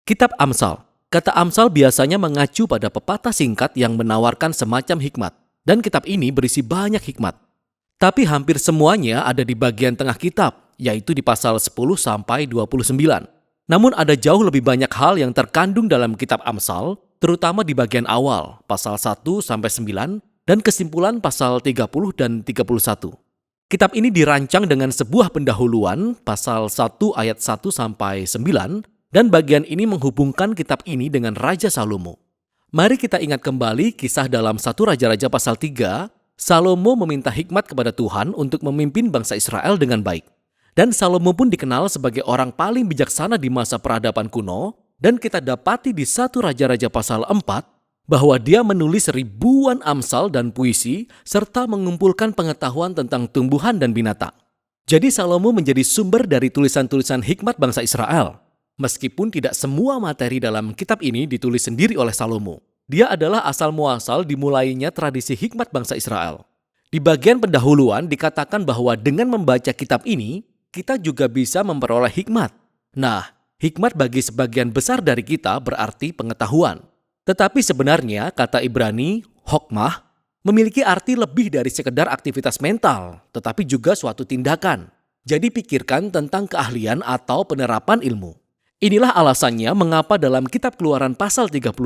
Kitab Amsal. Kata Amsal biasanya mengacu pada pepatah singkat yang menawarkan semacam hikmat. Dan kitab ini berisi banyak hikmat. Tapi hampir semuanya ada di bagian tengah kitab, yaitu di pasal 10 sampai 29. Namun ada jauh lebih banyak hal yang terkandung dalam kitab Amsal, terutama di bagian awal, pasal 1 sampai 9, dan kesimpulan pasal 30 dan 31. Kitab ini dirancang dengan sebuah pendahuluan, pasal 1 ayat 1 sampai 9, dan bagian ini menghubungkan kitab ini dengan Raja Salomo. Mari kita ingat kembali kisah dalam 1 Raja-Raja pasal 3, Salomo meminta hikmat kepada Tuhan untuk memimpin bangsa Israel dengan baik. Dan Salomo pun dikenal sebagai orang paling bijaksana di masa peradaban kuno, dan kita dapati di 1 Raja-Raja pasal 4, bahwa dia menulis ribuan amsal dan puisi, serta mengumpulkan pengetahuan tentang tumbuhan dan binatang. Jadi Salomo menjadi sumber dari tulisan-tulisan hikmat bangsa Israel. Meskipun tidak semua materi dalam kitab ini ditulis sendiri oleh Salomo. Dia adalah asal-muasal dimulainya tradisi hikmat bangsa Israel. Di bagian pendahuluan dikatakan bahwa dengan membaca kitab ini, kita juga bisa memperoleh hikmat. Nah, hikmat bagi sebagian besar dari kita berarti pengetahuan. Tetapi sebenarnya kata Ibrani, hokmah, memiliki arti lebih dari sekedar aktivitas mental, tetapi juga suatu tindakan. Jadi pikirkan tentang keahlian atau penerapan ilmu. Inilah alasannya mengapa dalam kitab Keluaran pasal 31,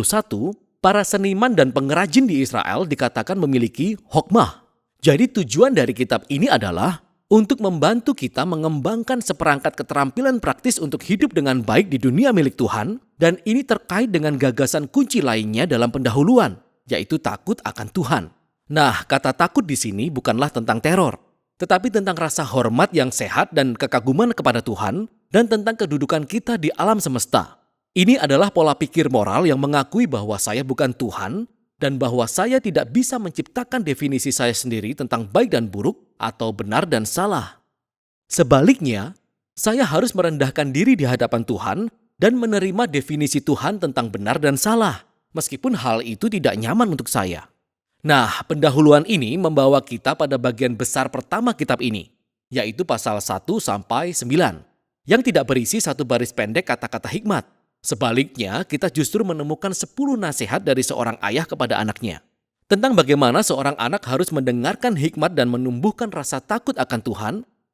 para seniman dan pengrajin di Israel dikatakan memiliki hokmah. Jadi tujuan dari kitab ini adalah untuk membantu kita mengembangkan seperangkat keterampilan praktis untuk hidup dengan baik di dunia milik Tuhan, dan ini terkait dengan gagasan kunci lainnya dalam pendahuluan, yaitu takut akan Tuhan. Nah, kata takut di sini bukanlah tentang teror, tetapi tentang rasa hormat yang sehat dan kekaguman kepada Tuhan, dan tentang kedudukan kita di alam semesta. Ini adalah pola pikir moral yang mengakui bahwa saya bukan Tuhan, dan bahwa saya tidak bisa menciptakan definisi saya sendiri tentang baik dan buruk, atau benar dan salah. Sebaliknya, saya harus merendahkan diri di hadapan Tuhan dan menerima definisi Tuhan tentang benar dan salah, meskipun hal itu tidak nyaman untuk saya. Nah, pendahuluan ini membawa kita pada bagian besar pertama kitab ini, yaitu pasal 1 sampai 9, yang tidak berisi satu baris pendek kata-kata hikmat. Sebaliknya, kita justru menemukan 10 nasihat dari seorang ayah kepada anaknya, tentang bagaimana seorang anak harus mendengarkan hikmat dan menumbuhkan rasa takut akan Tuhan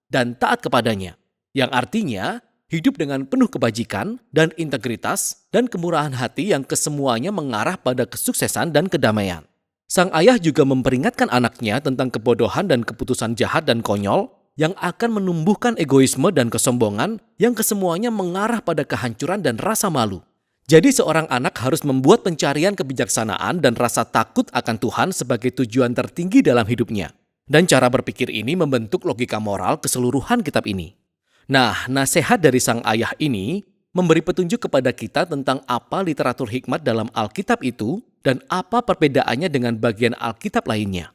dan taat kepadanya, yang artinya hidup dengan penuh kebajikan dan integritas dan kemurahan hati yang kesemuanya mengarah pada kesuksesan dan kedamaian. Sang ayah juga memperingatkan anaknya tentang kebodohan dan keputusan jahat dan konyol yang akan menumbuhkan egoisme dan kesombongan yang kesemuanya mengarah pada kehancuran dan rasa malu. Jadi seorang anak harus membuat pencarian kebijaksanaan dan rasa takut akan Tuhan sebagai tujuan tertinggi dalam hidupnya. Dan cara berpikir ini membentuk logika moral keseluruhan kitab ini. Nah, nasihat dari sang ayah ini memberi petunjuk kepada kita tentang apa literatur hikmat dalam Alkitab itu dan apa perbedaannya dengan bagian Alkitab lainnya.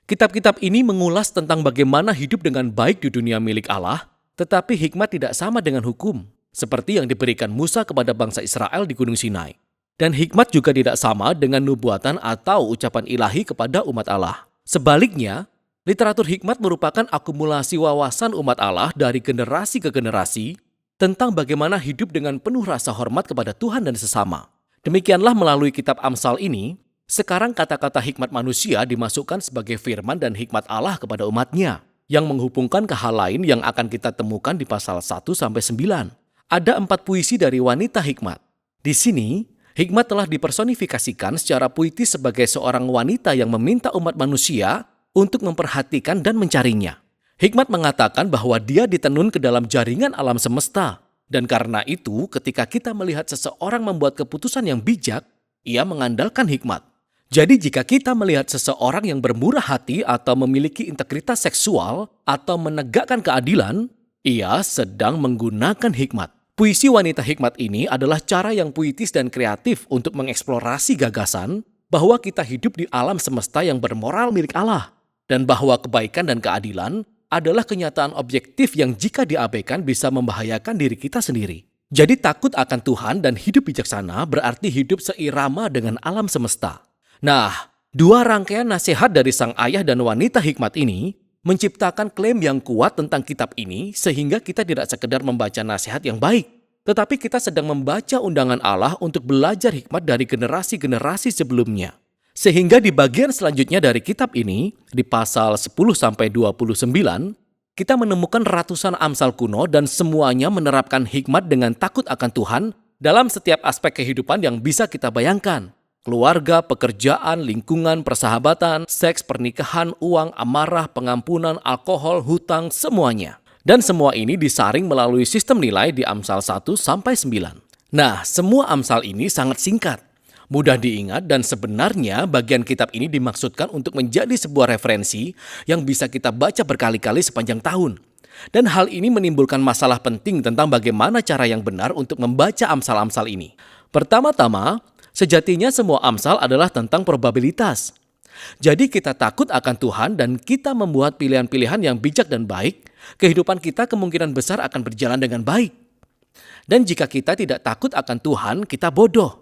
Kitab-kitab ini mengulas tentang bagaimana hidup dengan baik di dunia milik Allah, tetapi hikmat tidak sama dengan hukum, seperti yang diberikan Musa kepada bangsa Israel di Gunung Sinai. Dan hikmat juga tidak sama dengan nubuatan atau ucapan ilahi kepada umat Allah. Sebaliknya, literatur hikmat merupakan akumulasi wawasan umat Allah dari generasi ke generasi tentang bagaimana hidup dengan penuh rasa hormat kepada Tuhan dan sesama. Demikianlah melalui kitab Amsal ini, sekarang kata-kata hikmat manusia dimasukkan sebagai firman dan hikmat Allah kepada umatnya, yang menghubungkan ke hal lain yang akan kita temukan di pasal 1 sampai 9. Ada 4 puisi dari wanita hikmat. Di sini, hikmat telah dipersonifikasikan secara puitis sebagai seorang wanita yang meminta umat manusia untuk memperhatikan dan mencarinya. Hikmat mengatakan bahwa dia ditenun ke dalam jaringan alam semesta. Dan karena itu, ketika kita melihat seseorang membuat keputusan yang bijak, ia mengandalkan hikmat. Jadi jika kita melihat seseorang yang bermurah hati atau memiliki integritas seksual atau menegakkan keadilan, ia sedang menggunakan hikmat. Puisi wanita hikmat ini adalah cara yang puitis dan kreatif untuk mengeksplorasi gagasan bahwa kita hidup di alam semesta yang bermoral milik Allah, dan bahwa kebaikan dan keadilan adalah kenyataan objektif yang jika diabaikan bisa membahayakan diri kita sendiri. Jadi takut akan Tuhan dan hidup bijaksana berarti hidup seirama dengan alam semesta. Nah, 2 rangkaian nasihat dari sang ayah dan wanita hikmat ini menciptakan klaim yang kuat tentang kitab ini sehingga kita tidak sekedar membaca nasihat yang baik, tetapi kita sedang membaca undangan Allah untuk belajar hikmat dari generasi-generasi sebelumnya. Sehingga di bagian selanjutnya dari kitab ini, di pasal 10-29, kita menemukan ratusan Amsal kuno dan semuanya menerapkan hikmat dengan takut akan Tuhan dalam setiap aspek kehidupan yang bisa kita bayangkan. Keluarga, pekerjaan, lingkungan, persahabatan, seks, pernikahan, uang, amarah, pengampunan, alkohol, hutang, semuanya. Dan semua ini disaring melalui sistem nilai di Amsal 1-9. Nah, semua Amsal ini sangat singkat, mudah diingat, dan sebenarnya bagian kitab ini dimaksudkan untuk menjadi sebuah referensi yang bisa kita baca berkali-kali sepanjang tahun. Dan hal ini menimbulkan masalah penting tentang bagaimana cara yang benar untuk membaca Amsal-Amsal ini. Pertama-tama, sejatinya semua Amsal adalah tentang probabilitas. Jadi kita takut akan Tuhan dan kita membuat pilihan-pilihan yang bijak dan baik, kehidupan kita kemungkinan besar akan berjalan dengan baik. Dan jika kita tidak takut akan Tuhan, kita bodoh.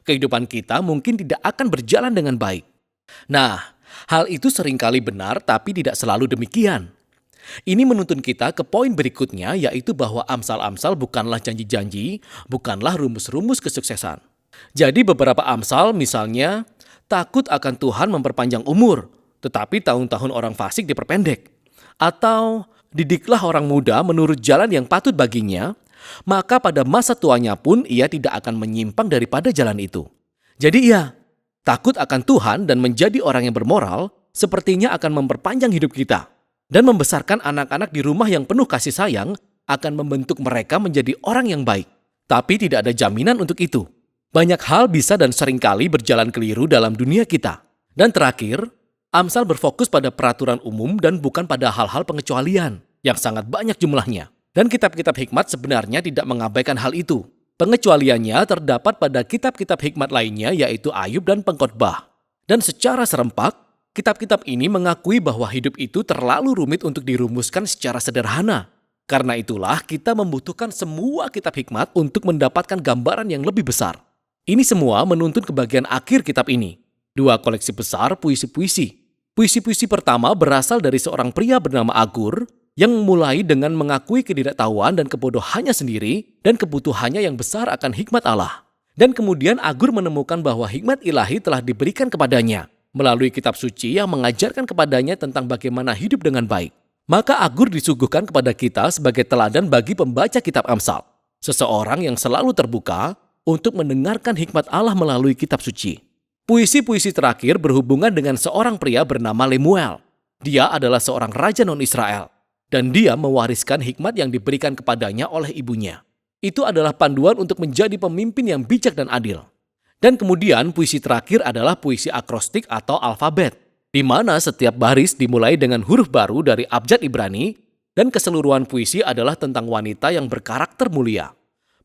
Kehidupan kita mungkin tidak akan berjalan dengan baik. Nah, hal itu seringkali benar tapi tidak selalu demikian. Ini menuntun kita ke poin berikutnya, yaitu bahwa Amsal-Amsal bukanlah janji-janji, bukanlah rumus-rumus kesuksesan. Jadi beberapa Amsal misalnya, takut akan Tuhan memperpanjang umur, tetapi tahun-tahun orang fasik diperpendek. Atau didiklah orang muda menurut jalan yang patut baginya, maka pada masa tuanya pun ia tidak akan menyimpang daripada jalan itu. Jadi iya, takut akan Tuhan dan menjadi orang yang bermoral sepertinya akan memperpanjang hidup kita. Dan membesarkan anak-anak di rumah yang penuh kasih sayang akan membentuk mereka menjadi orang yang baik. Tapi tidak ada jaminan untuk itu. Banyak hal bisa dan seringkali berjalan keliru dalam dunia kita. Dan terakhir, Amsal berfokus pada peraturan umum dan bukan pada hal-hal pengecualian yang sangat banyak jumlahnya. Dan kitab-kitab hikmat sebenarnya tidak mengabaikan hal itu. Pengecualiannya terdapat pada kitab-kitab hikmat lainnya, yaitu Ayub dan Pengkhotbah. Dan secara serempak, kitab-kitab ini mengakui bahwa hidup itu terlalu rumit untuk dirumuskan secara sederhana. Karena itulah kita membutuhkan semua kitab hikmat untuk mendapatkan gambaran yang lebih besar. Ini semua menuntun ke bagian akhir kitab ini. 2 koleksi besar puisi-puisi. Puisi-puisi pertama berasal dari seorang pria bernama Agur yang memulai dengan mengakui ketidaktahuan dan kebodohannya sendiri dan kebutuhannya yang besar akan hikmat Allah. Dan kemudian Agur menemukan bahwa hikmat ilahi telah diberikan kepadanya melalui kitab suci yang mengajarkan kepadanya tentang bagaimana hidup dengan baik. Maka Agur disuguhkan kepada kita sebagai teladan bagi pembaca kitab Amsal. Seseorang yang selalu terbuka untuk mendengarkan hikmat Allah melalui kitab suci. Puisi-puisi terakhir berhubungan dengan seorang pria bernama Lemuel. Dia adalah seorang raja non-Israel. Dan dia mewariskan hikmat yang diberikan kepadanya oleh ibunya. Itu adalah panduan untuk menjadi pemimpin yang bijak dan adil. Dan kemudian puisi terakhir adalah puisi akrostik atau alfabet, di mana setiap baris dimulai dengan huruf baru dari abjad Ibrani, dan keseluruhan puisi adalah tentang wanita yang berkarakter mulia.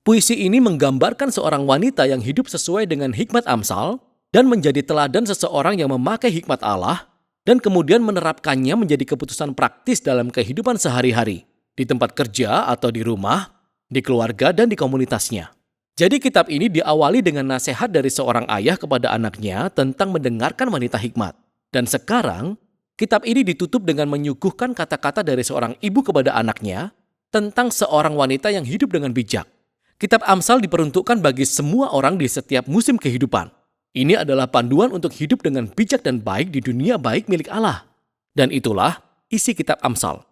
Puisi ini menggambarkan seorang wanita yang hidup sesuai dengan hikmat Amsal dan menjadi teladan seseorang yang memakai hikmat Allah dan kemudian menerapkannya menjadi keputusan praktis dalam kehidupan sehari-hari, di tempat kerja atau di rumah, di keluarga dan di komunitasnya. Jadi kitab ini diawali dengan nasihat dari seorang ayah kepada anaknya tentang mendengarkan wanita hikmat. Dan sekarang, kitab ini ditutup dengan menyuguhkan kata-kata dari seorang ibu kepada anaknya tentang seorang wanita yang hidup dengan bijak. Kitab Amsal diperuntukkan bagi semua orang di setiap musim kehidupan. Ini adalah panduan untuk hidup dengan bijak dan baik di dunia baik milik Allah. Dan itulah isi kitab Amsal.